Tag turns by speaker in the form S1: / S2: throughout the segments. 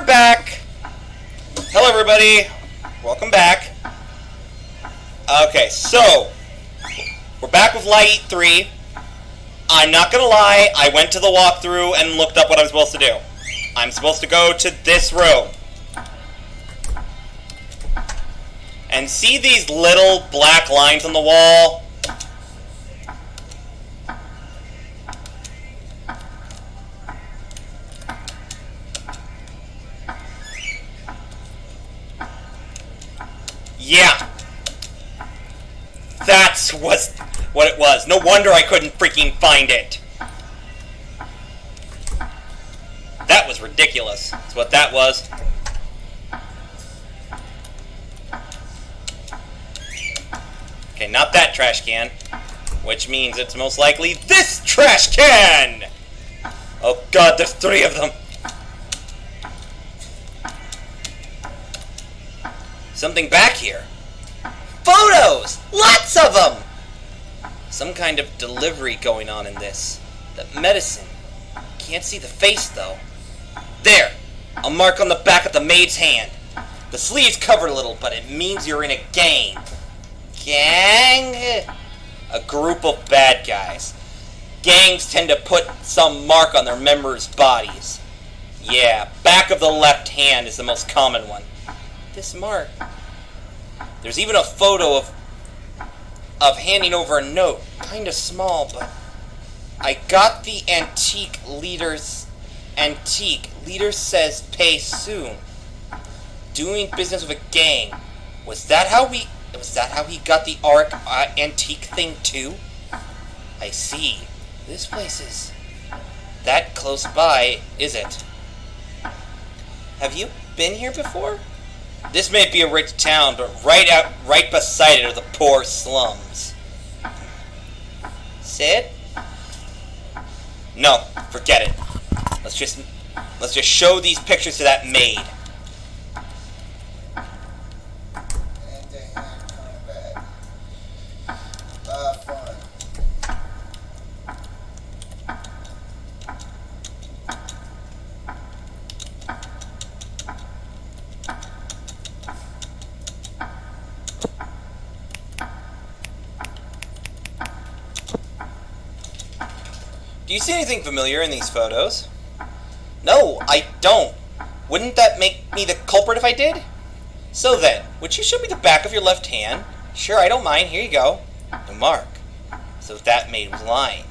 S1: we're back. Hello, everybody. Welcome back. Okay, so we're back with LiEat 3. I'm not gonna lie, I went to the walkthrough and looked up what I'm supposed to do. I'm supposed to go to this room. And see these little black lines on the wall? Yeah. That's what it was. No wonder I couldn't freaking find it. That was ridiculous. That's what that was. Okay, not that trash can. Which means it's most likely this trash can! Oh god, there's 3 of them. Something back here. Photos! Lots of them! Some kind of delivery going on in this. That medicine. Can't see the face, though. There! A mark on the back of the maid's hand. The sleeve's covered a little, but it means you're in a gang. Gang? A group of bad guys. Gangs tend to put some mark on their members' bodies. Yeah, back of the left hand is the most common one. This mark. There's even a photo of handing over a note. Kinda small, but I got the antique leader's antique. Leader says pay soon. Doing business with a gang. Was that how he got the ARC antique thing too? I see. This place is that close by, is it? Have you been here before? This may be a rich town, but right beside it are the poor slums. Sid? No, forget it. Let's just show these pictures to that maid. Do you see anything familiar in these photos? No, I don't. Wouldn't that make me the culprit if I did? So then, would you show me the back of your left hand? Sure, I don't mind. Here you go. The mark. So that maid was lying.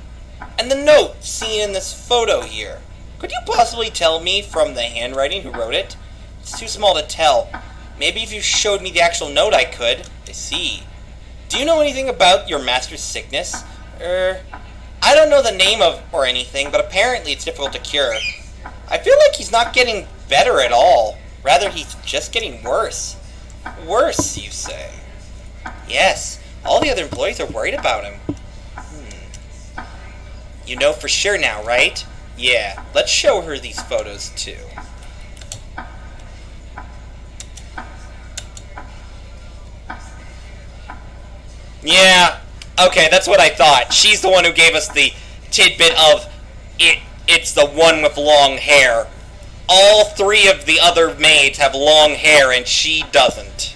S1: And the note seen in this photo here. Could you possibly tell me from the handwriting who wrote it? It's too small to tell. Maybe if you showed me the actual note I could. I see. Do you know anything about your master's sickness? I don't know the name of or anything, but apparently it's difficult to cure. I feel like he's not getting better at all. Rather, he's just getting worse. Worse, you say? Yes, all the other employees are worried about him. You know for sure now, right? Yeah, let's show her these photos too. Yeah. Okay, that's what I thought. She's the one who gave us the tidbit of it's the one with long hair. All 3 of the other maids have long hair and she doesn't.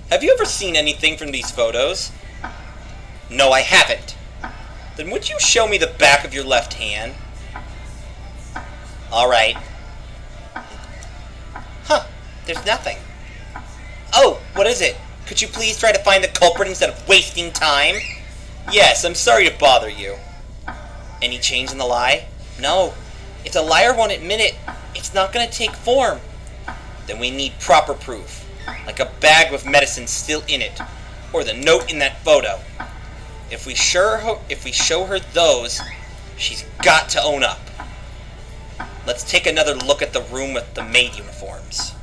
S1: Have you ever seen anything from these photos? No, I haven't. Then would you show me the back of your left hand? Alright. Huh, there's nothing. Oh, what is it? Could you please try to find the culprit instead of wasting time? Yes, I'm sorry to bother you. Any change in the lie? No. If the liar won't admit it, it's not going to take form. Then we need proper proof. Like a bag with medicine still in it. Or the note in that photo. If we show her those, she's got to own up. Let's take another look at the room with the maid uniforms.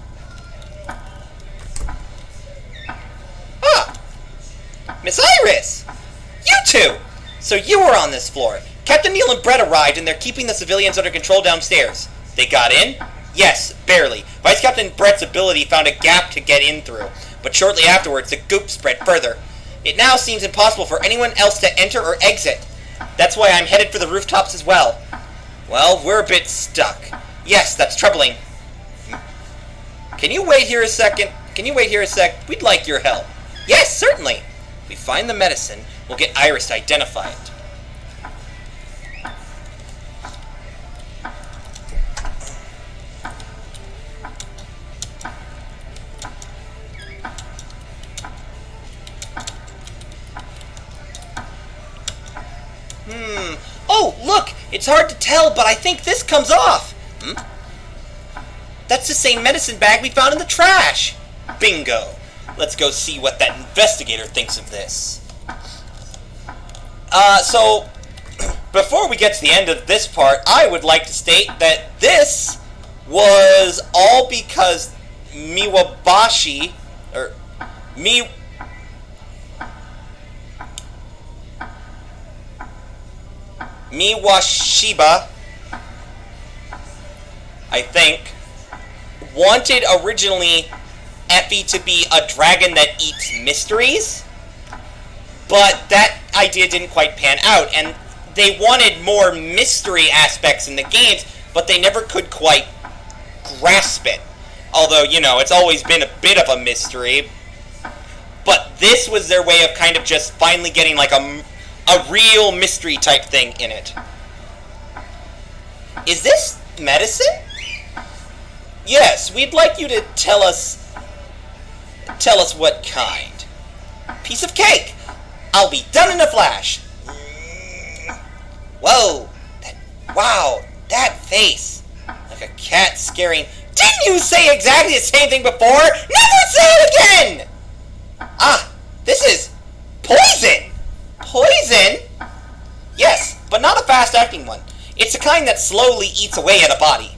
S1: Miss Iris! You two! So you were on this floor. Captain Neil and Brett arrived and they're keeping the civilians under control downstairs. They got in? Yes, barely. Vice Captain Brett's ability found a gap to get in through, but shortly afterwards the goop spread further. It now seems impossible for anyone else to enter or exit. That's why I'm headed for the rooftops as well. Well, we're a bit stuck. Yes, that's troubling. Can you wait here a second? Can you wait here a sec? We'd like your help. Yes, certainly. If we find the medicine, we'll get Iris to identify it. Oh, look! It's hard to tell, but I think this comes off. That's the same medicine bag we found in the trash. Bingo. Let's go see what that investigator thinks of this. So, before we get to the end of this part, I would like to state that this was all because Miwashiba, I think, wanted originally Effie to be a dragon that eats mysteries, but that idea didn't quite pan out, and they wanted more mystery aspects in the games, but they never could quite grasp it. Although, you know, it's always been a bit of a mystery, but this was their way of kind of just finally getting like a real mystery type thing in it. Is this medicine? Yes, we'd like you to tell us what kind. Piece of cake! I'll be done in a flash. Whoa! Wow, that face. Like a cat scaring... Didn't you say exactly the same thing before? Never say it again! Ah, this is poison! Poison? Yes, but not a fast-acting one. It's the kind that slowly eats away at a body.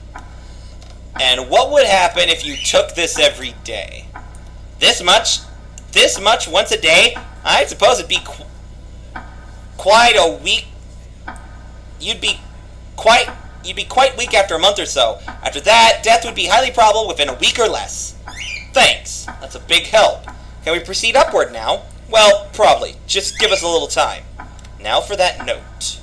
S1: And what would happen if you took this every day? This much once a day? I suppose it'd be quite a week. You'd be quite weak after a month or so. After that, death would be highly probable within a week or less. Thanks. That's a big help. Can we proceed upward now? Well, probably. Just give us a little time. Now for that note.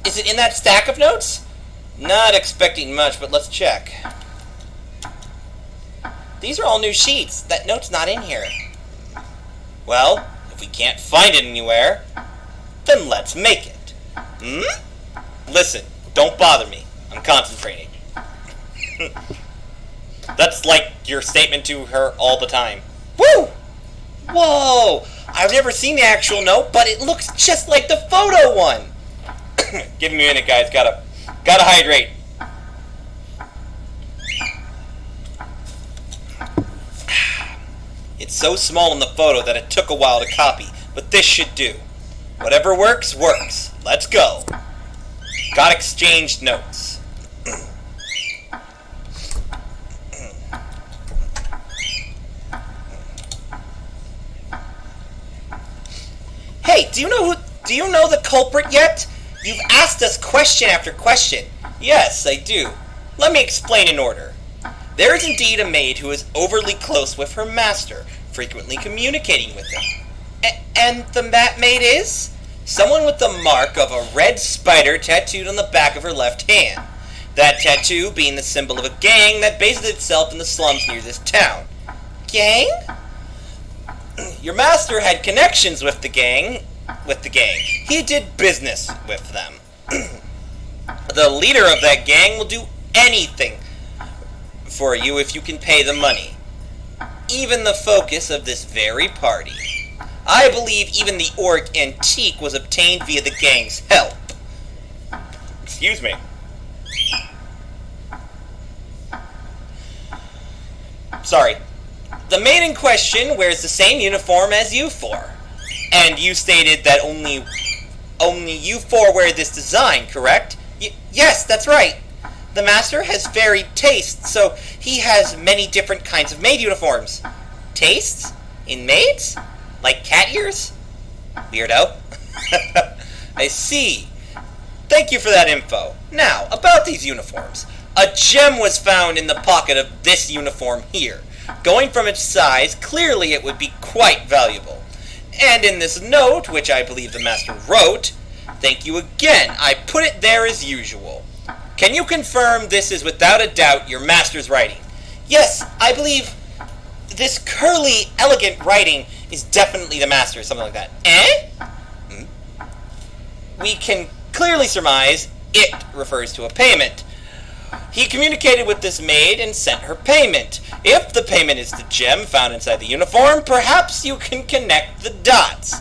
S1: Is it in that stack of notes? Not expecting much, but let's check. These are all new sheets. That note's not in here. Well, if we can't find it anywhere, then let's make it. Listen, don't bother me. I'm concentrating. That's like your statement to her all the time. Woo! Whoa! I've never seen the actual note, but it looks just like the photo one. Give me a minute, guys. Gotta hydrate. It's so small in the photo that it took a while to copy, but this should do. Whatever works, works. Let's go. Got exchanged notes. Hey, do you know the culprit yet? You've asked us question after question. Yes, I do. Let me explain in order. There is indeed a maid who is overly close with her master, frequently communicating with him. And the maid is? Someone with the mark of a red spider tattooed on the back of her left hand. That tattoo being the symbol of a gang that bases itself in the slums near this town. Gang? Your master had connections with the gang. He did business with them. The leader of that gang will do anything for you if you can pay the money. Even the focus of this very party. I believe even the auric antique was obtained via the gang's help. Excuse me. Sorry. The maid in question wears the same uniform as you four. And you stated that only you four wear this design, correct? Yes, that's right. The master has varied tastes, so he has many different kinds of maid uniforms. Tastes? In maids? Like cat ears? Weirdo. I see. Thank you for that info. Now, about these uniforms. A gem was found in the pocket of this uniform here. Going from its size, clearly it would be quite valuable. And in this note, which I believe the master wrote, thank you again, I put it there as usual. Can you confirm this is without a doubt your master's writing? Yes, I believe this curly, elegant writing is definitely the master's, something like that. Eh? We can clearly surmise it refers to a payment. He communicated with this maid and sent her payment. If the payment is the gem found inside the uniform, perhaps you can connect the dots.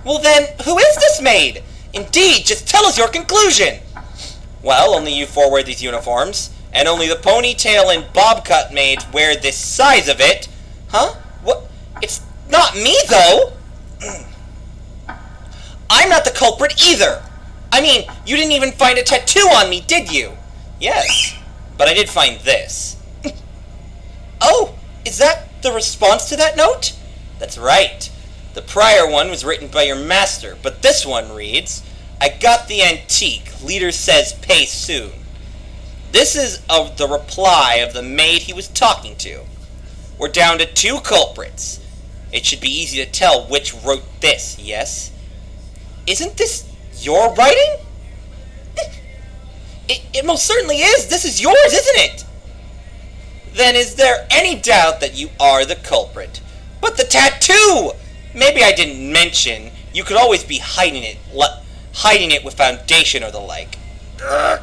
S1: Well then, who is this maid? Indeed, just tell us your conclusion. Well, only you four wear these uniforms, and only the ponytail and bobcut maids wear this size of it. Huh? What? It's not me, though! I'm not the culprit either! I mean, you didn't even find a tattoo on me, did you? Yes, but I did find this. Oh, is that the response to that note? That's right. The prior one was written by your master, but this one reads, I got the antique. Leader says pay soon. This is the reply of the maid he was talking to. We're down to 2 culprits. It should be easy to tell which wrote this, yes? Isn't this your writing? It most certainly is. This is yours, isn't it? Then is there any doubt that you are the culprit? But the tattoo! Maybe I didn't mention you could always be hiding it with foundation or the like. Ugh.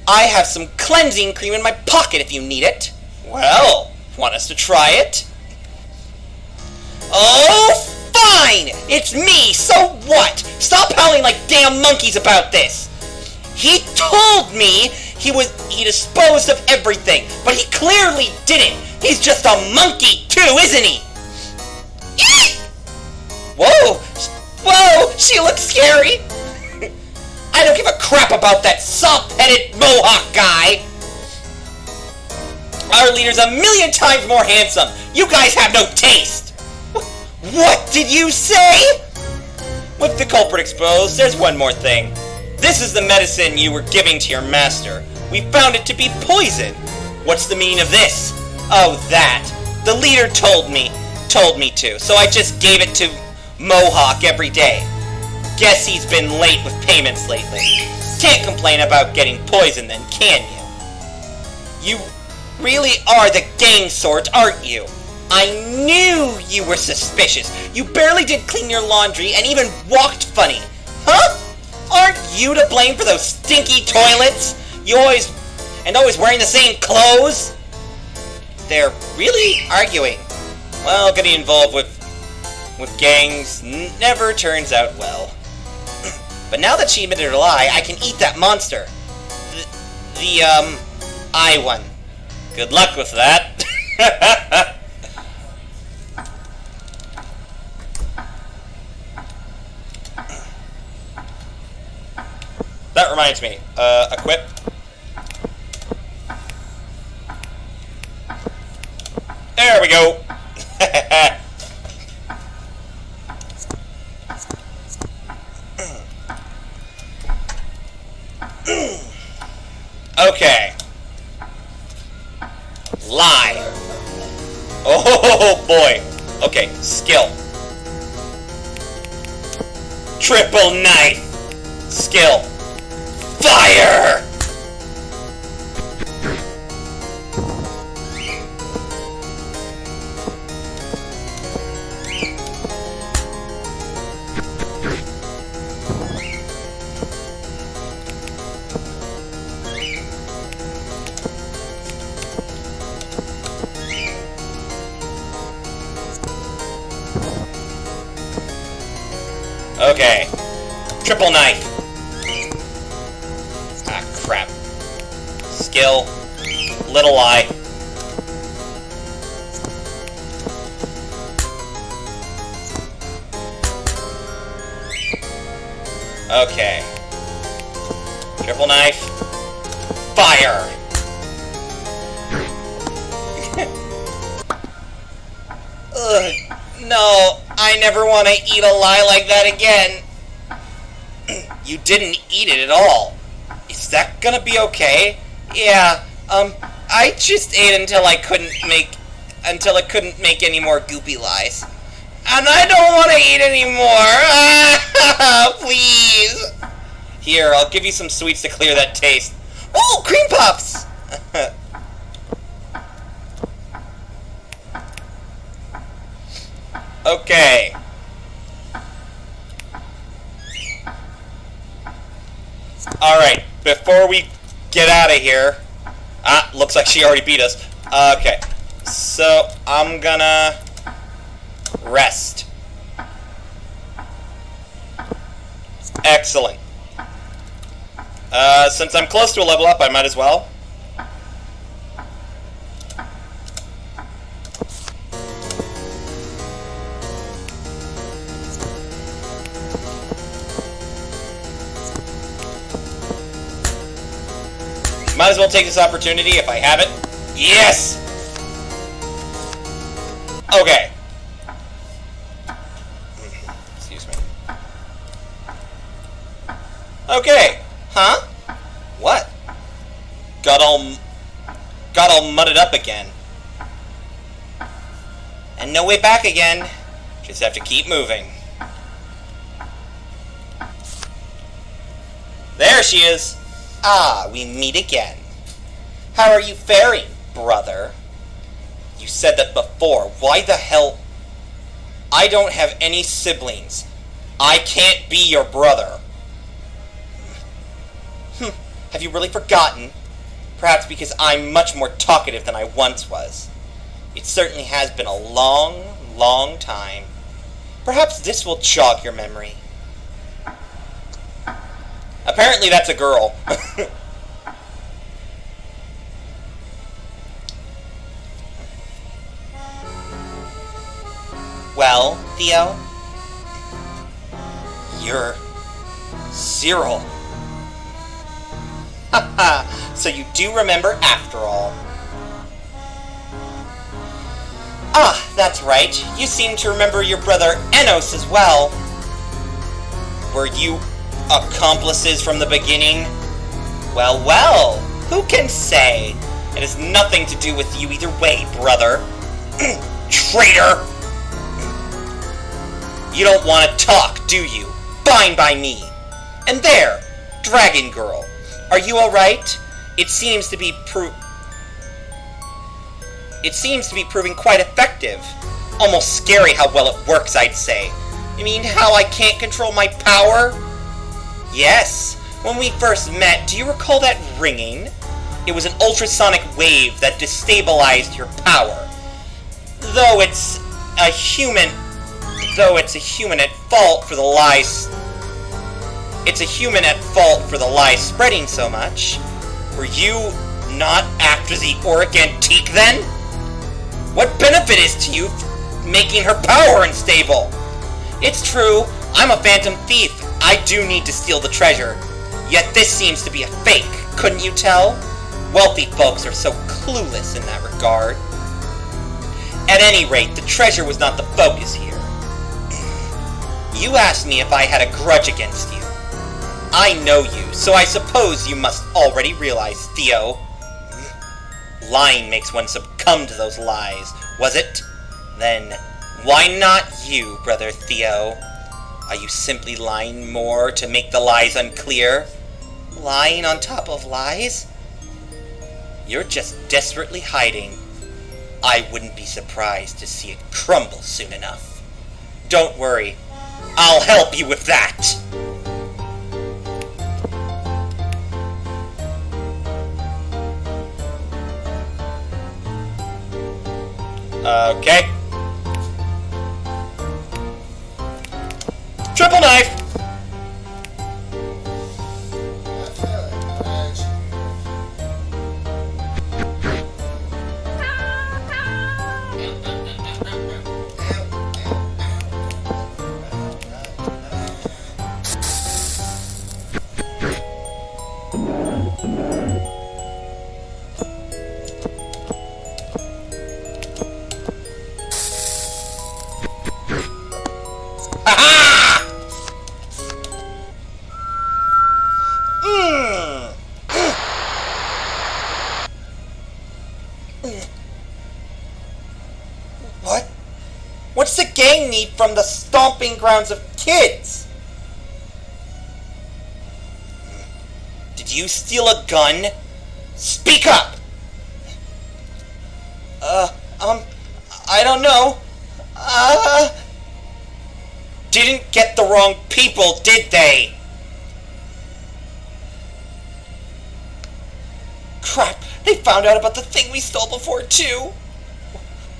S1: I have some cleansing cream in my pocket if you need it. Well, want us to try it? Oh, fine! It's me, so what? Stop howling like damn monkeys about this! He told me he disposed of everything, but he clearly didn't. He's just a monkey too, isn't he? Whoa! Whoa! She looks scary! I don't give a crap about that soft-headed mohawk guy! Our leader's a million times more handsome! You guys have no taste! What did you say? With the culprit exposed, there's one more thing. This is the medicine you were giving to your master. We found it to be poison. What's the meaning of this? Oh, that. The leader told me to, so I just gave it to Mohawk every day. Guess he's been late with payments lately. Can't complain about getting poisoned then, can you? You really are the gang sort, aren't you? I knew you were suspicious. You barely did clean your laundry and even walked funny. Huh? Aren't you to blame for those stinky toilets? You always wearing the same clothes? They're really arguing. Well, getting involved with gangs never turns out well. But now that she admitted her lie, I can eat that monster. The I one. Good luck with that. That reminds me, equip. There we go. Okay. Lie. Oh boy. Okay, skill. Triple knife. Skill. Fire! Okay. Triple knife. Ah, crap. Skill. Little eye. Okay. Triple knife. Fire! Ugh, no, I never want to eat a lie like that again. You didn't eat it at all. Is that gonna be okay? Yeah, I just ate until I couldn't make any more goopy lies. And I don't want to eat anymore. Please. Here, I'll give you some sweets to clear that taste. Oh, cream puffs! Okay. Alright, before we get out of here... Ah, looks like she already beat us. Okay, so I'm gonna... rest. Excellent. Since I'm close to a level up, I might as well. Might as well take this opportunity if I have it. Yes! Okay. Excuse me. Okay. Huh? What? Got all mudded up again. And no way back again. Just have to keep moving. There she is. Ah, we meet again. How are you faring, brother? You said that before. Why the hell? I don't have any siblings. I can't be your brother. Have you really forgotten? Perhaps because I'm much more talkative than I once was. It certainly has been a long, long time. Perhaps this will jog your memory. Apparently that's a girl. Well, Theo? You're... Cyril. Haha, so you do remember after all. Ah, that's right. You seem to remember your brother Enos as well. Were you accomplices from the beginning? Well, well, who can say? It has nothing to do with you either way, brother. Traitor! You don't want to talk, do you? Fine by me. And there, Dragon Girl. Are you alright? It seems to be proving quite effective. Almost scary how well it works, I'd say. You mean how I can't control my power? Yes. When we first met, do you recall that ringing? It was an ultrasonic wave that destabilized your power. Though it's a human at fault for the lies. It's a human at fault for the lies spreading so much. Were you not after the auric antique then? What benefit is to you making her power unstable? It's true, I'm a phantom thief. I do need to steal the treasure. Yet this seems to be a fake, couldn't you tell? Wealthy folks are so clueless in that regard. At any rate, the treasure was not the focus here. You asked me if I had a grudge against you. I know you, so I suppose you must already realize, Theo. Lying makes one succumb to those lies, was it? Then, why not you, brother Theo? Are you simply lying more to make the lies unclear? Lying on top of lies? You're just desperately hiding. I wouldn't be surprised to see it crumble soon enough. Don't worry, I'll help you with that! Okay. Triple knife! gang need from the stomping grounds of kids? Did you steal a gun? Speak up! I don't know. Didn't get the wrong people, did they? Crap, they found out about the thing we stole before, too.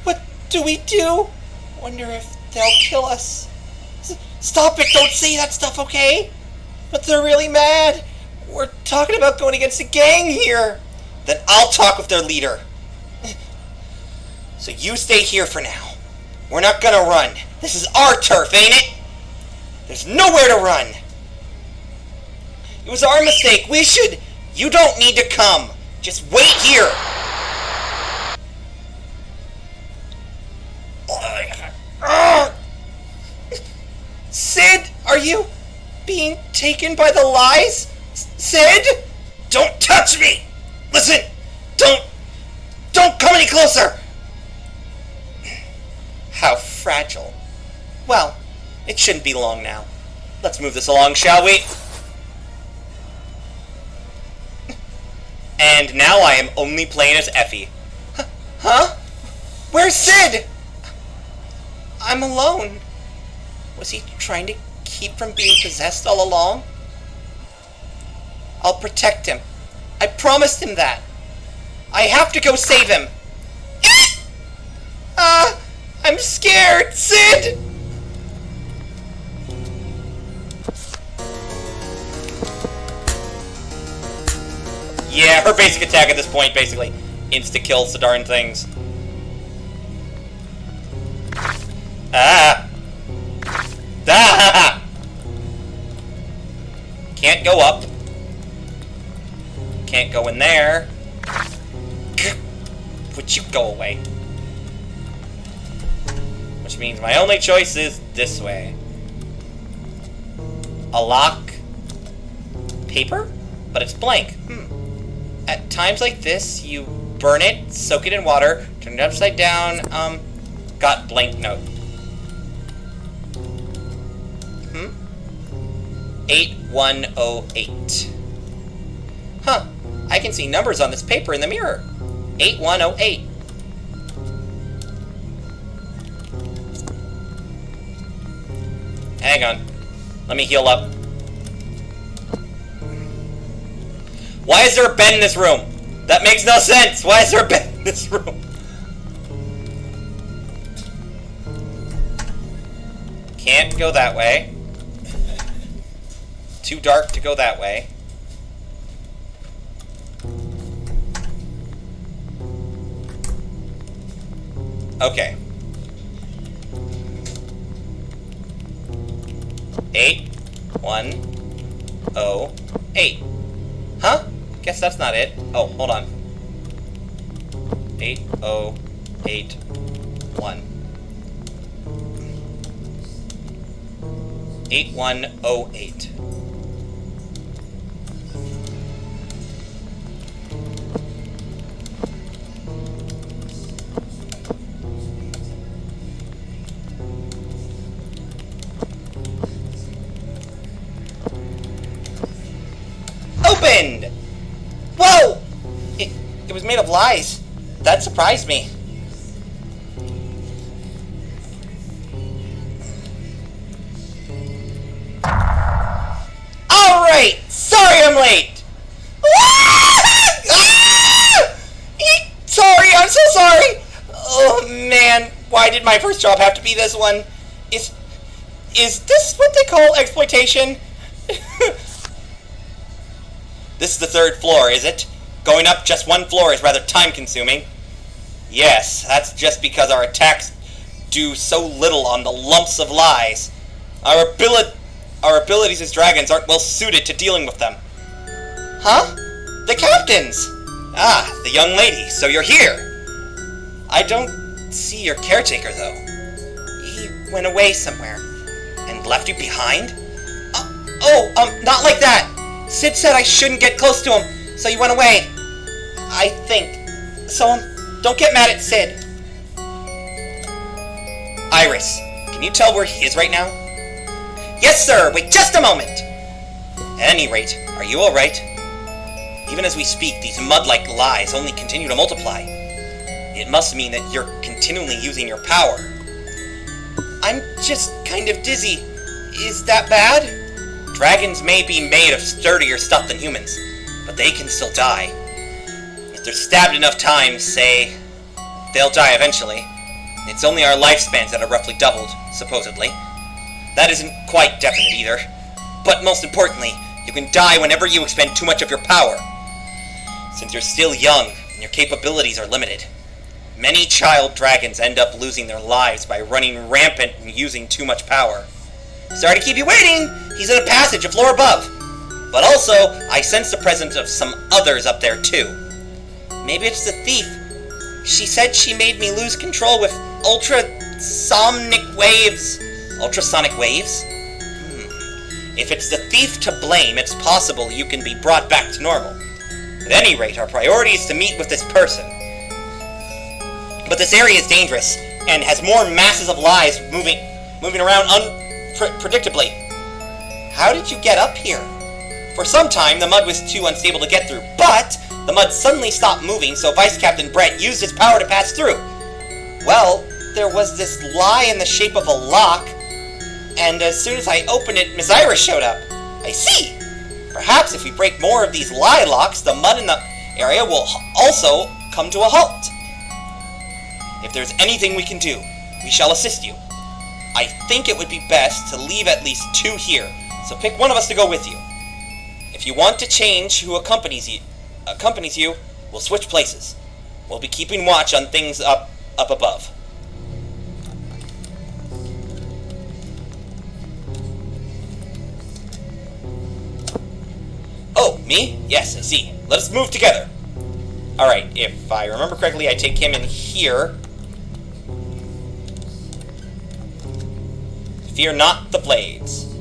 S1: What do we do? Wonder if they'll kill us. Stop it, don't say that stuff, okay? But they're really mad. We're talking about going against the gang here. Then I'll talk with their leader. So you stay here for now. We're not gonna run. This is our turf, ain't it? There's nowhere to run. It was our mistake. We should... You don't need to come. Just wait here. Sid, are you being taken by the lies? Sid? Don't touch me! Listen! Don't come any closer! How fragile. Well, it shouldn't be long now. Let's move this along, shall we? And now I am only playing as Effie. Huh? Where's Sid? I'm alone. Was he trying to keep from being possessed all along? I'll protect him. I promised him that. I have to go save him. I'm scared, Sid! Yeah, her basic attack at this point basically insta-kills the darn things. Ah! Ah! Can't go up. Can't go in there. Would you go away? Which means my only choice is this way. A lock. Paper? But it's blank. At times like this, you burn it, soak it in water, turn it upside down, got blank note. 8108. Huh, I can see numbers on this paper in the mirror. 8108. Hang on. Let me heal up. Why is there a bed in this room? That makes no sense. Why is there a bed in this room? Can't go that way. Too dark to go that way. Okay. 8108. Huh? Guess that's not it. Oh, hold on. 8081. 8108. Opened! Whoa! It was made of lies. That surprised me. Alright! Sorry I'm late! Sorry, I'm so sorry! Oh man, why did my first job have to be this one? Is this what they call exploitation? This is the third floor, is it? Going up just one floor is rather time-consuming. Yes, that's just because our attacks do so little on the lumps of lies. Our abilities as dragons aren't well suited to dealing with them. Huh? The captains! Ah, the young lady, so you're here. I don't see your caretaker, though. He went away somewhere. And left you behind? Not like that! Sid said I shouldn't get close to him, so he went away. I think. So, don't get mad at Sid. Iris, Can you tell where he is right now? Yes, sir! Wait just a moment! At any rate, are you alright? Even as we speak, these mud-like lies only continue to multiply. It must mean that you're continually using your power. I'm just kind of dizzy. Is that bad? Dragons may be made of sturdier stuff than humans, but they can still die. If they're stabbed enough times, say, they'll die eventually. It's only our lifespans that are roughly doubled, supposedly. That isn't quite definite either. But most importantly, you can die whenever you expend too much of your power. Since you're still young, and your capabilities are limited. Many child dragons end up losing their lives by running rampant and using too much power. Sorry to keep you waiting! He's in a passage, a floor above. But also, I sense the presence of some others up there too. Maybe it's the thief. She said she made me lose control with ultrasonic waves. Ultrasonic waves? If it's the thief to blame, it's possible you can be brought back to normal. At any rate, our priority is to meet with this person. But this area is dangerous, and has more masses of lies moving around unpredictably. How did you get up here? For some time, the mud was too unstable to get through, but the mud suddenly stopped moving, so Vice Captain Brett used his power to pass through. Well, there was this lie in the shape of a lock, and as soon as I opened it, Miss Iris showed up. I see! Perhaps if we break more of these lie locks, the mud in the area will also come to a halt. If there's anything we can do, we shall assist you. I think it would be best to leave at least 2 here, so pick one of us to go with you. If you want to change who accompanies you, we'll switch places. We'll be keeping watch on things up above. Oh, me? Yes, I see. Let us move together. Alright, if I remember correctly, I take him in here. Fear not the blades.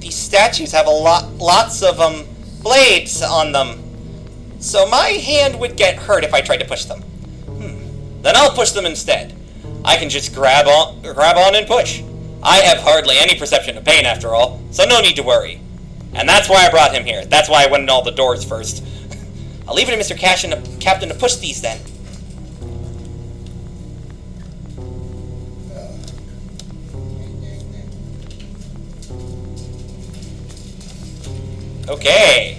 S1: These statues have lots of blades on them. So my hand would get hurt if I tried to push them. Then I'll push them instead. I can just grab on and push. I have hardly any perception of pain after all, so no need to worry. And that's why I brought him here. That's why I went in all the doors first. I'll leave it to Mr. Captain to push these then. Okay.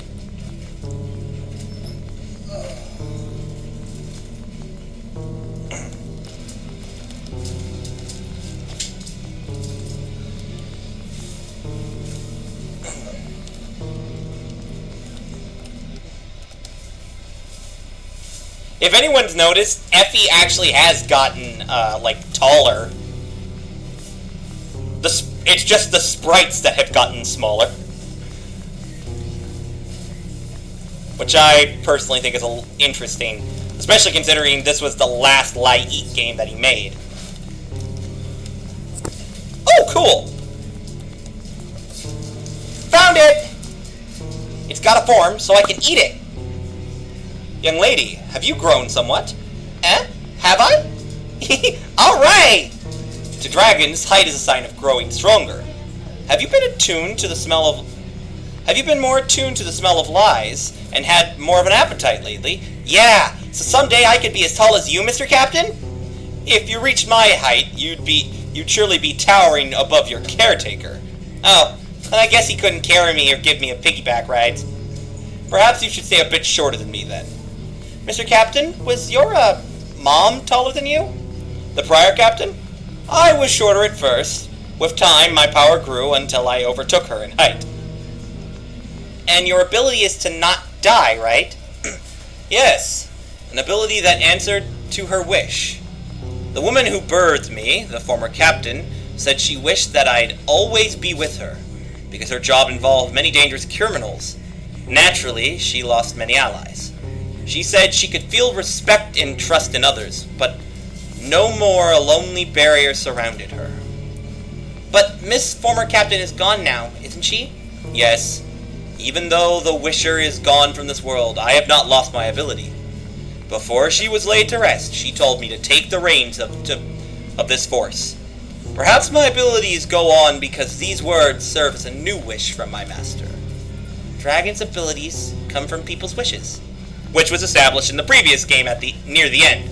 S1: If anyone's noticed, Effie actually has gotten, taller. It's just the sprites that have gotten smaller. Which I personally think is interesting, especially considering this was the last LiEat game that he made. Oh, cool! Found it! It's got a form, so I can eat it. Young lady, have you grown somewhat? Have I? Alright! To dragons, height is a sign of growing stronger. Have you been more attuned to the smell of lies, and had more of an appetite lately? Yeah, so someday I could be as tall as you, Mr. Captain? If you reached my height, you'd surely be towering above your caretaker. Oh, and I guess he couldn't carry me or give me a piggyback ride. Perhaps you should stay a bit shorter than me then. Mr. Captain, was your, mom taller than you? The prior captain? I was shorter at first. With time, my power grew until I overtook her in height. And your ability is to not die, right? Yes, an ability that answered to her wish. The woman who birthed me, the former captain, said she wished that I'd always be with her, because her job involved many dangerous criminals. Naturally, she lost many allies. She said she could feel respect and trust in others, but no more a lonely barrier surrounded her. But Miss Former Captain is gone now, isn't she? Yes. Even though the Wisher is gone from this world, I have not lost my ability. Before she was laid to rest, she told me to take the reins of this force. Perhaps my abilities go on because these words serve as a new wish from my master. Dragons' abilities come from people's wishes, which was established in the previous game at near the end.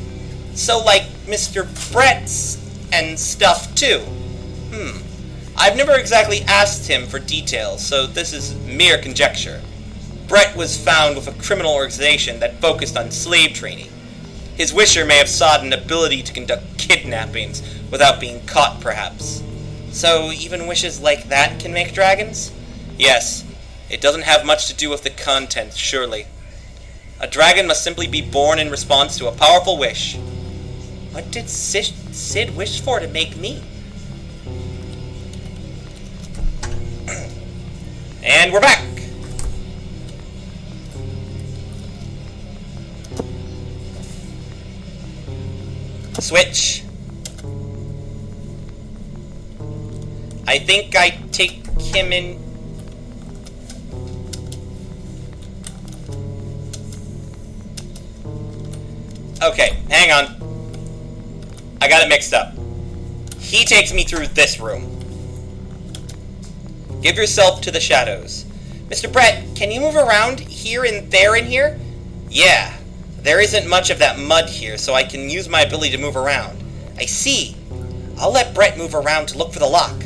S1: So, like Mr. Brett's and stuff too. I've never exactly asked him for details, so this is mere conjecture. Brett was found with a criminal organization that focused on slave training. His wisher may have sought an ability to conduct kidnappings without being caught, perhaps. So even wishes like that can make dragons? Yes, it doesn't have much to do with the content, surely. A dragon must simply be born in response to a powerful wish. What did Sid wish for to make me? And we're back! Switch. I think I take him in. Okay, hang on. I got it mixed up. He takes me through this room. Give yourself to the shadows. Mr. Brett, can you move around here and there in here? Yeah. There isn't much of that mud here, so I can use my ability to move around. I see. I'll let Brett move around to look for the lock.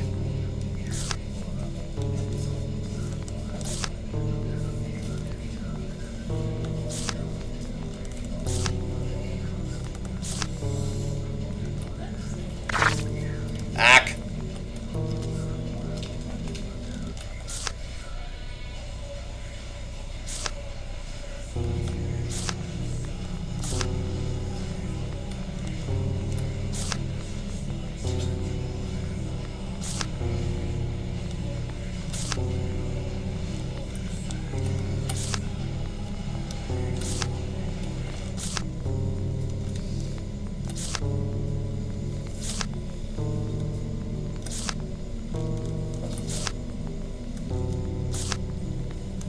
S1: Ack.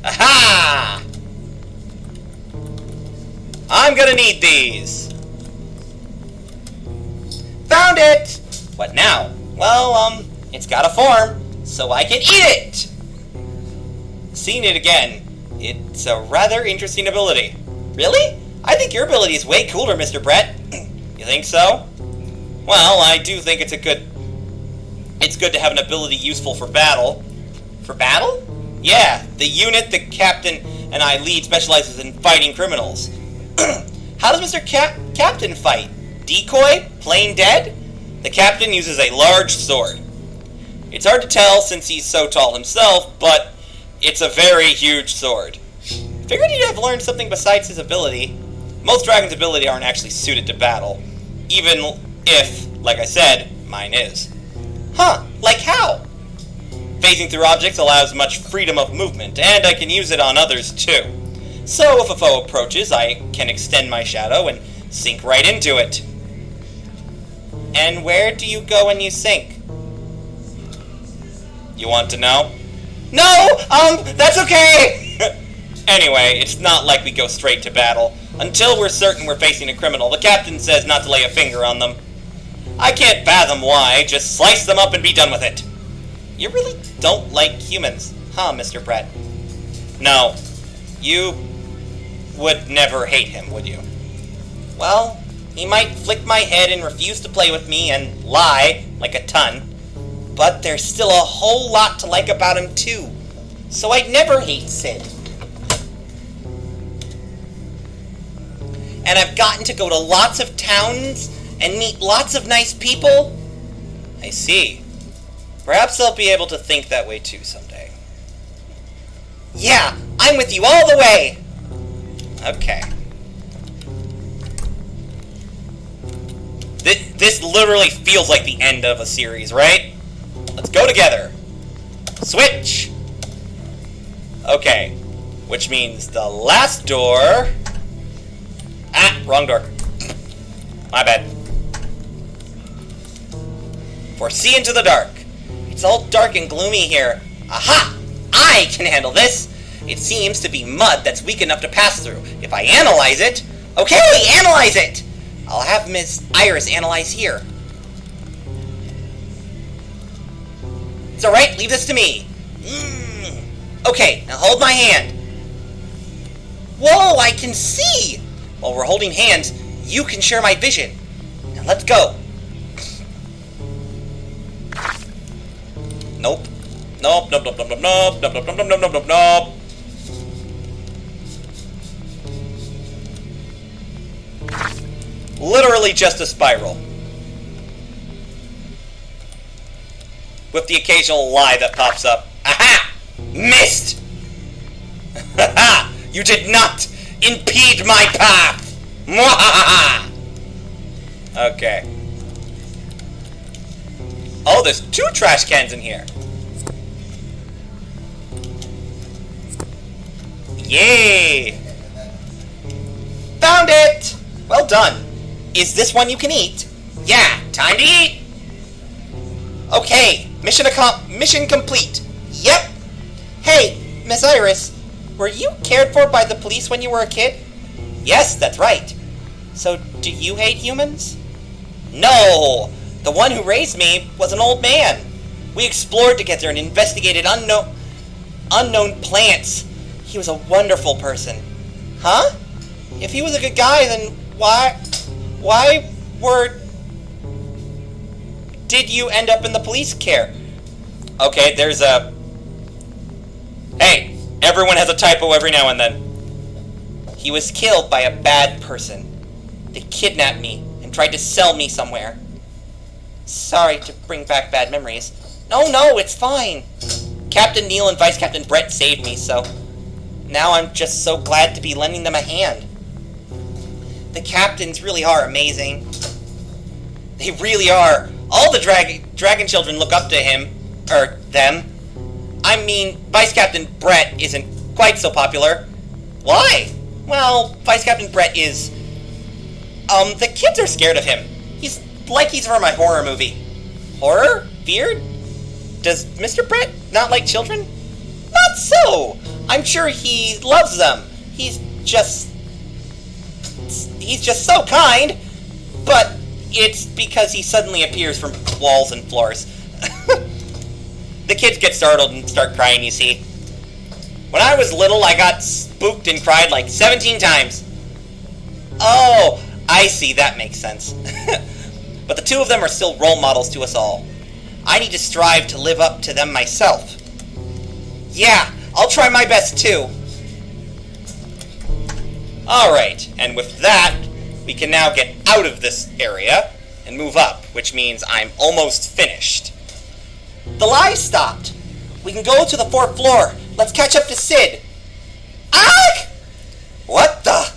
S1: Aha! I'm gonna need these. Found it! What now? Well, it's got a form, so I can eat it! Seeing it again, it's a rather interesting ability. Really? I think your ability is way cooler, Mr. Brett. You think so? Well, I do think it's good to have an ability useful for battle. For battle? Yeah, the unit the captain and I lead specializes in fighting criminals. How does Mr. Captain fight? Decoy? Plain dead? The captain uses a large sword. It's hard to tell since he's so tall himself, but it's a very huge sword. Figured he'd have learned something besides his ability. Most dragons' ability aren't actually suited to battle, even if, like I said, mine is. Huh, like how? Phasing through objects allows much freedom of movement, and I can use it on others too. So if a foe approaches, I can extend my shadow and sink right into it. And where do you go when you sink? You want to know? No! That's okay! Anyway, it's not like we go straight to battle. Until we're certain we're facing a criminal, the captain says not to lay a finger on them. I can't fathom why, just slice them up and be done with it. You really don't like humans, huh, Mr. Brett? No. You would never hate him, would you? Well, he might flick my head and refuse to play with me and lie like a ton. But there's still a whole lot to like about him, too. So I'd never hate Sid. And I've gotten to go to lots of towns and meet lots of nice people. I see. Perhaps I'll be able to think that way too someday. Yeah, I'm with you all the way! Okay. This literally feels like the end of a series, right? Let's go together. Switch! Okay. Which means the last door... Ah, wrong door. My bad. Foresee into the dark. It's all dark and gloomy here. Aha! I can handle this! It seems to be mud that's weak enough to pass through. If I analyze it... Okay, analyze it! I'll have Miss Iris analyze here. It's alright, leave this to me. Okay, now hold my hand. Whoa, I can see! While we're holding hands, you can share my vision. Now let's go. Nope. Nope, nope, nope, nope, nope, nope, nope, nope, nope, nope, nope, nope, nope. Literally just a spiral. With the occasional lie that pops up. Aha! Missed! Haha! You did not impede my path! Mwahaha! Okay. Oh, there's 2 trash cans in here. Yay! Found it! Well done. Is this one you can eat? Yeah, time to eat! Okay, mission complete. Yep. Hey, Miss Iris, were you cared for by the police when you were a kid? Yes, that's right. So, do you hate humans? No! The one who raised me was an old man. We explored together and investigated unknown plants. He was a wonderful person. Huh? If he was a good guy, then why did you end up in the police care? Okay, there's a... Hey, everyone has a typo every now and then. He was killed by a bad person. They kidnapped me and tried to sell me somewhere. Sorry to bring back bad memories. No, it's fine. Captain Neil and Vice Captain Brett saved me, so... Now I'm just so glad to be lending them a hand. The captains really are amazing. They really are. All the dragon children look up to him. Or them. I mean, Vice Captain Brett isn't quite so popular. Why? Well, Vice Captain Brett is... the kids are scared of him. He's from a horror movie. Horror? Feared? Does Mr. Brett not like children? Not so! I'm sure he loves them. He's just so kind. But it's because he suddenly appears from walls and floors. The kids get startled and start crying, you see. When I was little, I got spooked and cried like 17 times. Oh, I see, that makes sense. But the 2 of them are still role models to us all. I need to strive to live up to them myself. Yeah, I'll try my best too. Alright, and with that, we can now get out of this area and move up, which means I'm almost finished. The lie stopped. We can go to the 4th floor. Let's catch up to Sid. Ah! What the?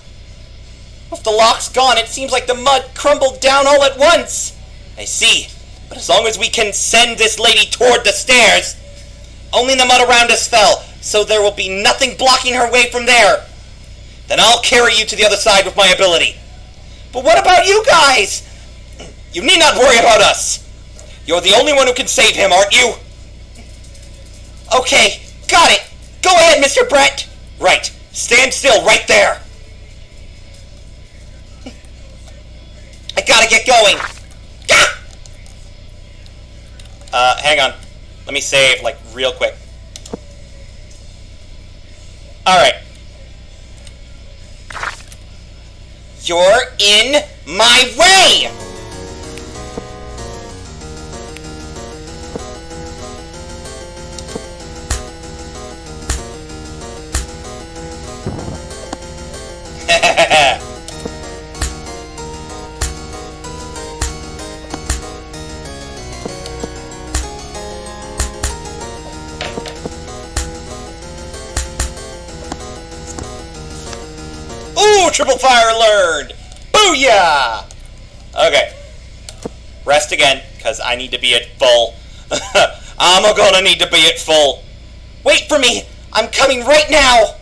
S1: With the locks gone, it seems like the mud crumbled down all at once. I see. But as long as we can send this lady toward the stairs, only the mud around us fell, so there will be nothing blocking her way from there. Then I'll carry you to the other side with my ability. But what about you guys? You need not worry about us. You're the only one who can save him, aren't you? Okay, got it. Go ahead, Mr. Brett. Right. Stand still right there. I gotta get going. Hang on. Let me save, like, real quick. Alright. You're in my way! Ooh, triple fire learned! Booyah! Okay. Rest again, because I need to be at full. I'm gonna need to be at full. Wait for me! I'm coming right now!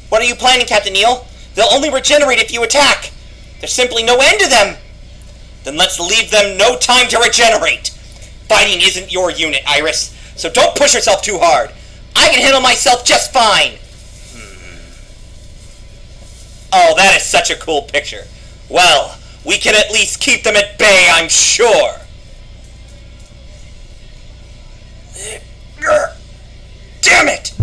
S1: What are you planning, Captain Neil? They'll only regenerate if you attack. There's simply no end to them. Then let's leave them no time to regenerate. Fighting isn't your unit, Iris, so don't push yourself too hard. I can handle myself just fine. Oh, that is such a cool picture. Well, We can at least keep them at bay, I'm sure. Damn it!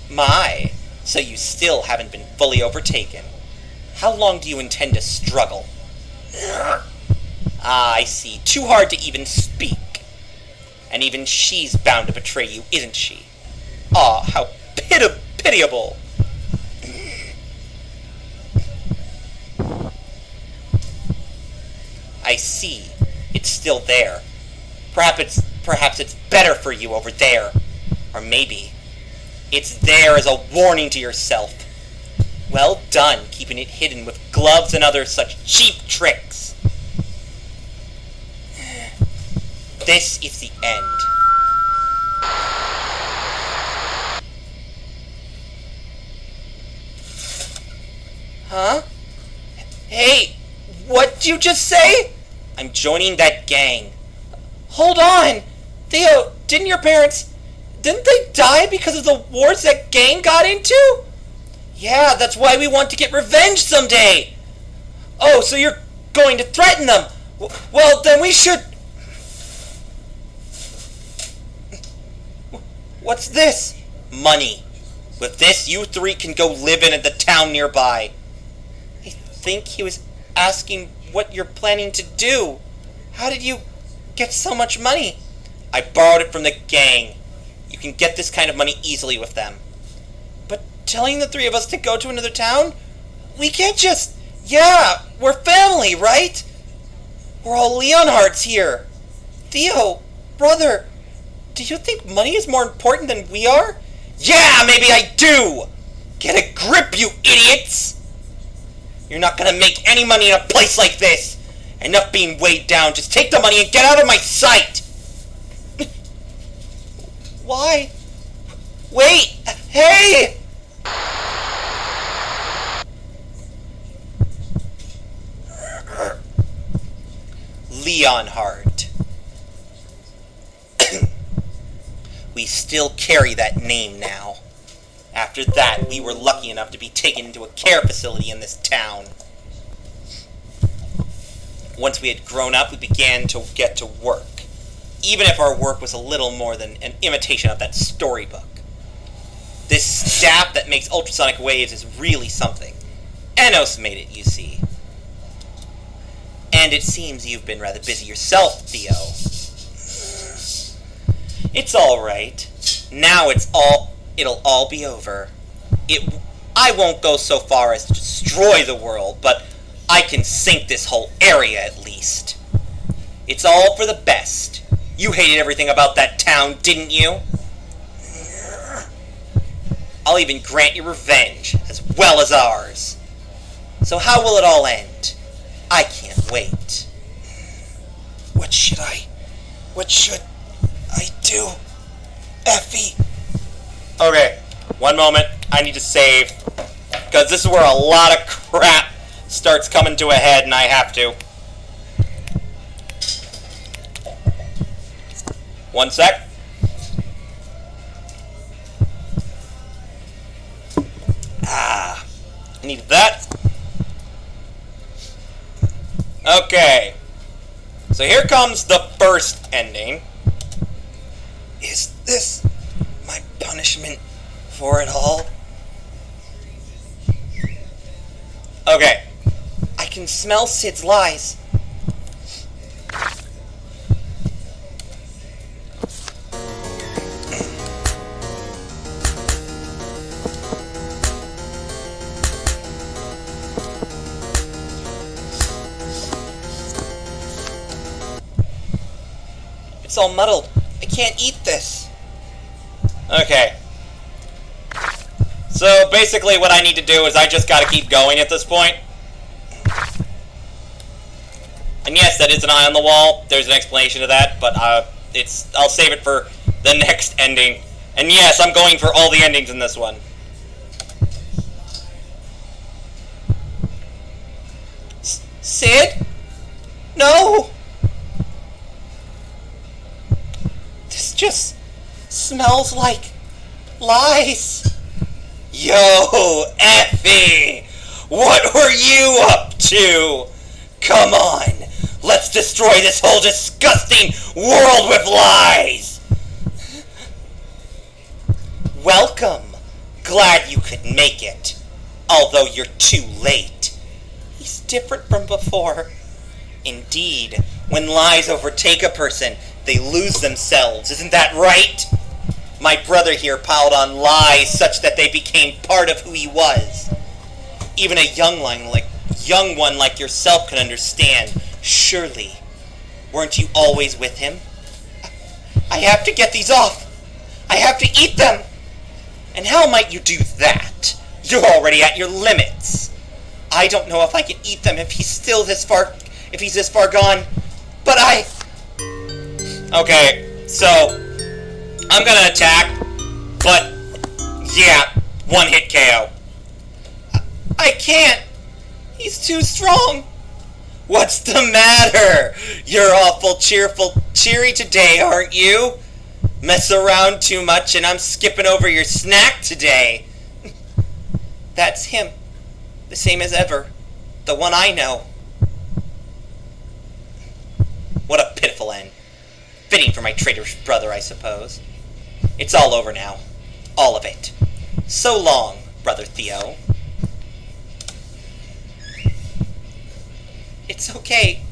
S1: My, so you still haven't been fully overtaken. How long do you intend to struggle? Ah, I see. Too hard to even speak. And even she's bound to betray you, isn't she? Ah, how pitiable. I see. It's still there. Perhaps it's better for you over there. Or maybe it's there as a warning to yourself. Well done, keeping it hidden with gloves and other such cheap tricks. This is the end. Huh? Hey, what'd you just say? I'm joining that gang. Hold on! Theo, didn't they die because of the wars that gang got into? Yeah, that's why we want to get revenge someday! Oh, so you're going to threaten them? Well, then we should... What's this? Money. With this, you three can go live in the town nearby. I think he was asking what you're planning to do. How did you get so much money? I borrowed it from the gang. You can get this kind of money easily with them. But telling the three of us to go to another town? We can't just... Yeah, we're family, right? We're all Leonhards here. Theo, brother, do you think money is more important than we are? Yeah, maybe I do! Get a grip, you idiots! You're not gonna make any money in a place like this! Enough being weighed down, just take the money and get out of my sight! Why? Wait! Hey! Leonhard. We still carry that name now. After that, we were lucky enough to be taken into a care facility in this town. Once we had grown up, we began to get to work. Even if our work was a little more than an imitation of that storybook. This staff that makes ultrasonic waves is really something. Enos made it, you see. And it seems you've been rather busy yourself, Theo. It's alright. Now it'll all be over. I won't go so far as to destroy the world, but I can sink this whole area at least. It's all for the best. You hated everything about that town, didn't you? I'll even grant you revenge, as well as ours. So how will it all end? I can't wait. What should I do? Effie? Okay, one moment. I need to save. Because this is where a lot of crap starts coming to a head, and I have to. One sec. I need that. Okay. So here comes the first ending. Is this my punishment for it all? Okay. I can smell Sid's lies. It's all muddled. I can't eat this. Okay. So basically what I need to do is I just gotta keep going at this point. And yes, that is an eye on the wall. There's an explanation to that, but I'll save it for the next ending. And yes, I'm going for all the endings in this one. Sid? No! Smells like lies. Yo, Effie! What were you up to? Come on, let's destroy this whole disgusting world with lies! Welcome. Glad you could make it. Although you're too late. He's different from before. Indeed, when lies overtake a person, they lose themselves. Isn't that right? My brother here piled on lies such that they became part of who he was. Even a young one like yourself can understand. Surely. Weren't you always with him? I have to get these off. I have to eat them. And how might you do that? You're already at your limits. I don't know if I can eat them if he's this far gone. But Okay, so I'm gonna attack, but yeah, one hit KO. I can't. He's too strong. What's the matter? You're awful cheery today, aren't you? Mess around too much and I'm skipping over your snack today. That's him. The same as ever. The one I know. What a pitiful end. Fitting for my traitorous brother, I suppose. It's all over now. All of it. So long, Brother Theo. It's okay.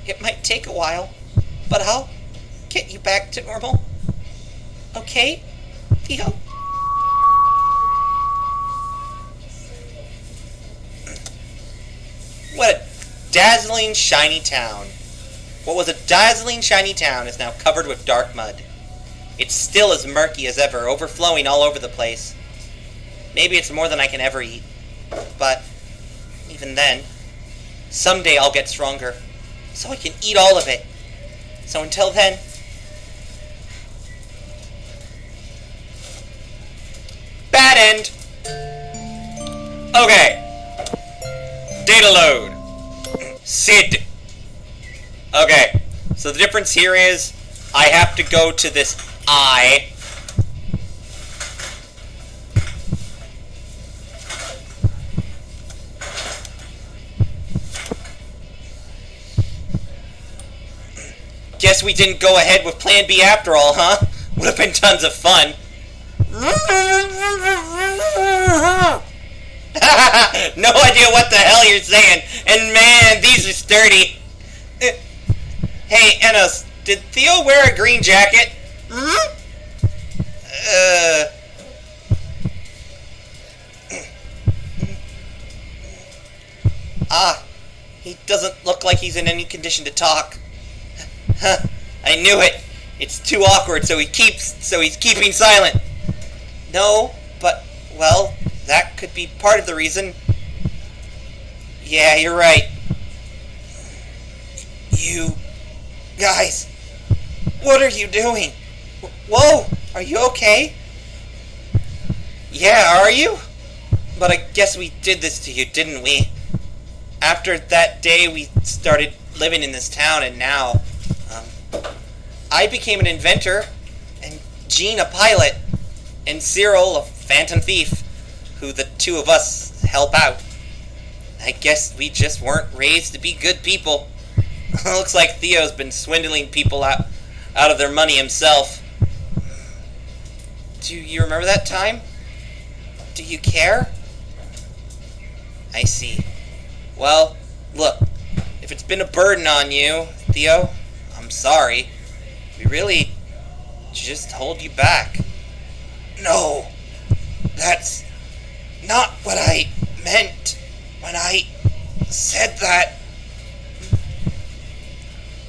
S1: It might take a while, but I'll get you back to normal. Okay, Theo? What a dazzling, shiny town. What was a dazzling, shiny town is now covered with dark mud. It's still as murky as ever, overflowing all over the place. Maybe it's more than I can ever eat. But even then, someday I'll get stronger, so I can eat all of it. So until then, bad end. Okay. Data load. Sid. Okay. So the difference here is I have to go to this eye. Guess we didn't go ahead with Plan B after all, huh? Would have been tons of fun. No idea what the hell you're saying. And man, these are sturdy. Hey, Enos, did Theo wear a green jacket? He doesn't look like he's in any condition to talk. I knew it. It's too awkward, so he's keeping silent. No, but, well, that could be part of the reason. Yeah, you're right. You guys, what are you doing? Whoa, are you okay? Yeah, are you? But I guess we did this to you, didn't we? After that day, we started living in this town, and now, I became an inventor, and Gene a pilot, and Cyril a phantom thief, who the two of us help out. I guess we just weren't raised to be good people. Looks like Theo's been swindling people out of their money himself. Do you remember that time? Do you care? I see. Well, look, if it's been a burden on you, Theo, I'm sorry. We really just hold you back. No, that's not what I meant when I said that.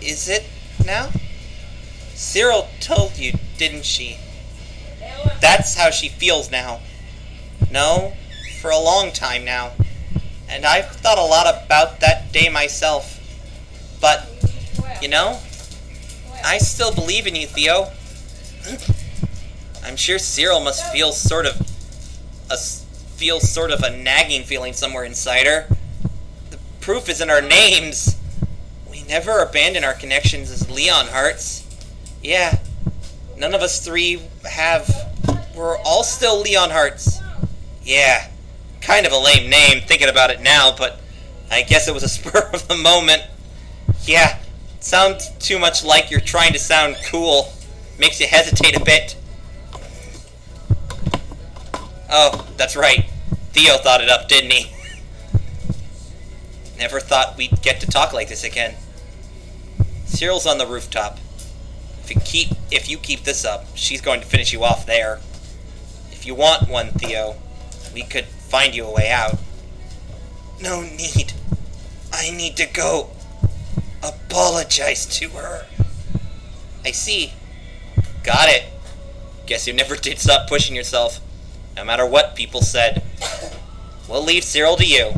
S1: Is it now? Cyril told you, didn't she? That's how she feels now. No, for a long time now. And I've thought a lot about that day myself. But, you know, I still believe in you, Theo. I'm sure Cyril must feel sort of a nagging feeling somewhere inside her. The proof is in our names. We never abandon our connections as Leon Hearts. Yeah, None of us three we're all still Leon Hearts. Yeah, kind of a lame name thinking about it now, but I guess it was a spur of the moment. Yeah, sounds too much like you're trying to sound cool. Makes you hesitate a bit. Oh, that's right. Theo thought it up, didn't he? Never thought we'd get to talk like this again. Cyril's on the rooftop. If you keep this up, she's going to finish you off there. If you want one, Theo, we could find you a way out. No need. I need to go apologize to her. I see. Got it. Guess you never did stop pushing yourself, no matter what people said. We'll leave Cyril to you.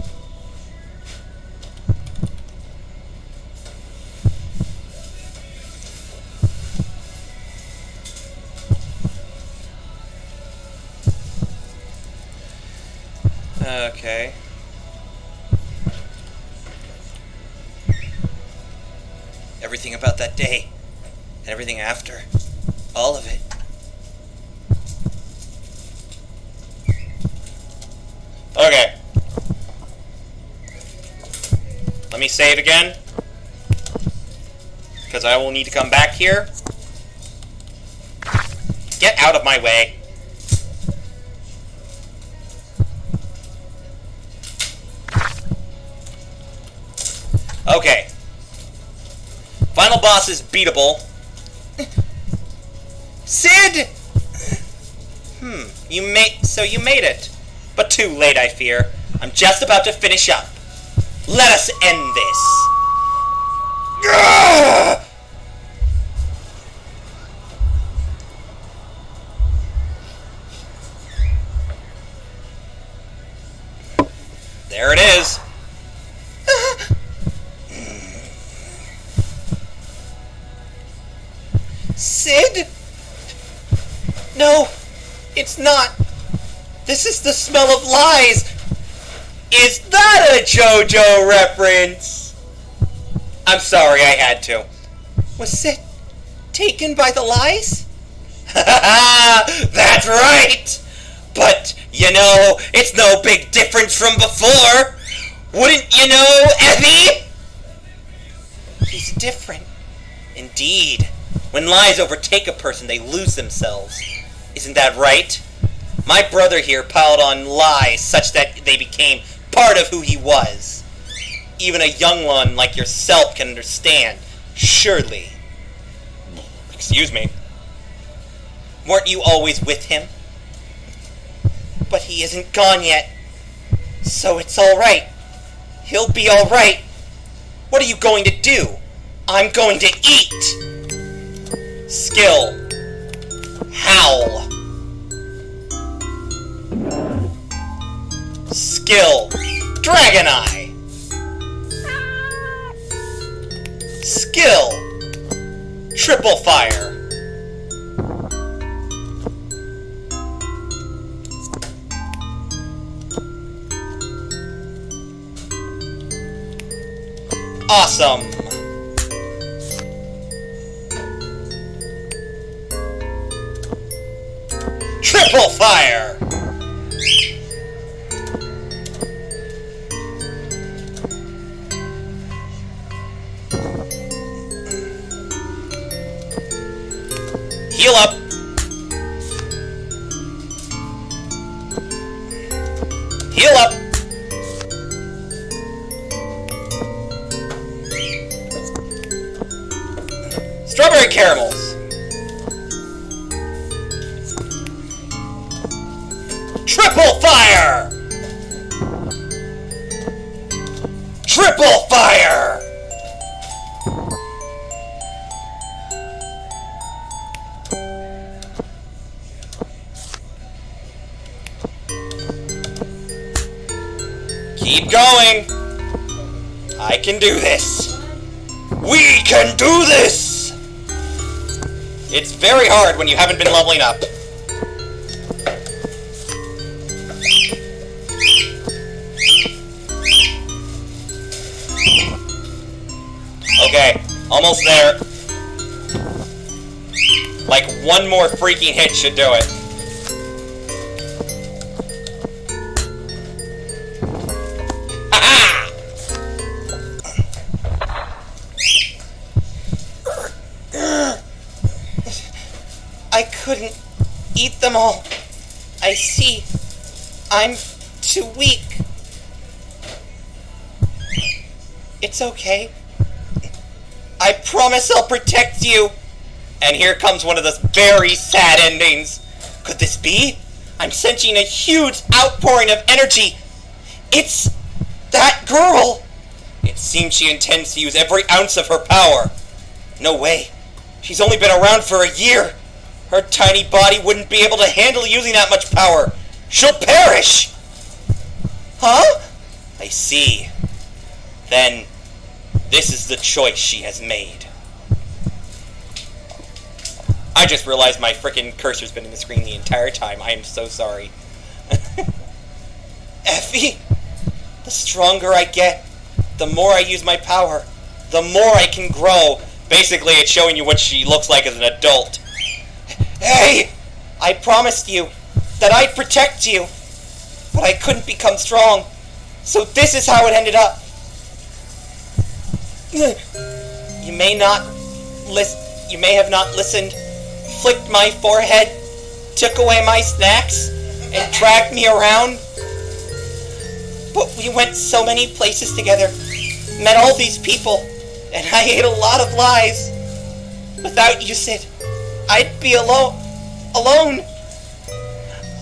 S1: Okay. Everything about that day, and everything after. All of it. Okay. Let me save again, because I will need to come back here. Get out of my way. Okay. Final boss is beatable. Sid! You made it. But too late, I fear. I'm just about to finish up. Let us end this. Gah! There it is. Sid? No, it's not. This is the smell of lies. Is that a JoJo reference? I'm sorry, I had to. Was Sid taken by the lies? That's right. But, you know, it's no big difference from before. Wouldn't you know, Effie? He's different. Indeed. When lies overtake a person, they lose themselves. Isn't that right? My brother here piled on lies such that they became part of who he was. Even a young one like yourself can understand, surely. Excuse me. Weren't you always with him? But he isn't gone yet. So it's alright. He'll be alright. What are you going to do? I'm going to eat! Skill. Howl. Skill. Dragon Eye. Skill. Triple Fire. Awesome. Triple Fire. Heal up. Heal up. Strawberry caramels. Triple Fire. Triple Fire. Keep going. I can do this. We can do this. It's very hard when you haven't been leveling up. Okay, almost there. Like, one more freaking hit should do it. Ha-ha! I couldn't eat them all. I see. I'm too weak. It's okay. I promise I'll protect you. And here comes one of those very sad endings. Could this be? I'm sensing a huge outpouring of energy. It's that girl. It seems she intends to use every ounce of her power. No way. She's only been around for a year. Her tiny body wouldn't be able to handle using that much power. She'll perish. Huh? I see. Then, this is the choice she has made. I just realized my frickin' cursor's been in the screen the entire time. I am so sorry. Effie, the stronger I get, the more I use my power, the more I can grow. Basically, it's showing you what she looks like as an adult. Hey! I promised you that I'd protect you, but I couldn't become strong. So this is how it ended up. You may have not listened, flicked my forehead, took away my snacks, and dragged me around. But we went so many places together, met all these people, and I ate a lot of lies. Without you, Sid, I'd be alone.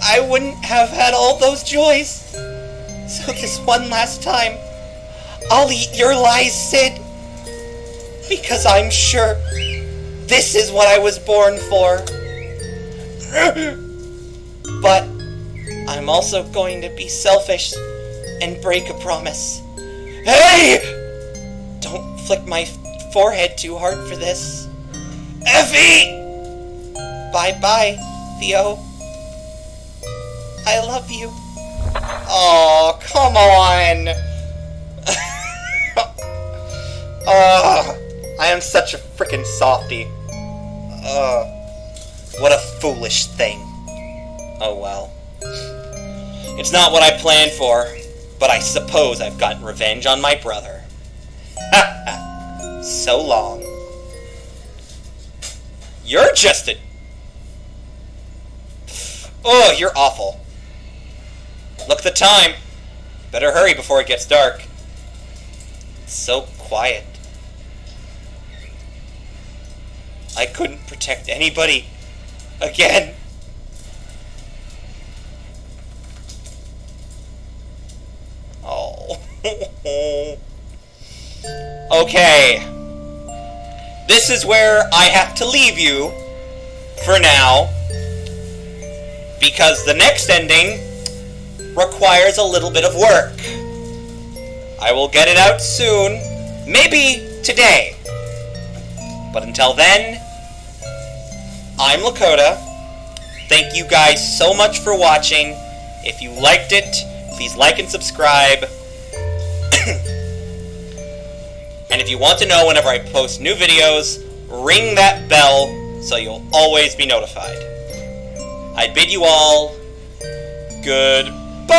S1: I wouldn't have had all those joys. So this one last time, I'll eat your lies, Sid. Because I'm sure this is what I was born for. But I'm also going to be selfish and break a promise. Hey! Don't flick my forehead too hard for this. Effie! Bye-bye, Theo. I love you. Oh, come on. I am such a frickin' softie. What a foolish thing. Oh well. It's not what I planned for, but I suppose I've gotten revenge on my brother. Ha ha. So long. You're just a... Oh, you're awful. Look at the time. Better hurry before it gets dark. It's so quiet. I couldn't protect anybody again. Oh. Okay. This is where I have to leave you for now, because the next ending requires a little bit of work. I will get it out soon, maybe today. But until then, I'm Lakota. Thank you guys so much for watching. If you liked it, please like and subscribe. And if you want to know whenever I post new videos, ring that bell so you'll always be notified. I bid you all goodbye.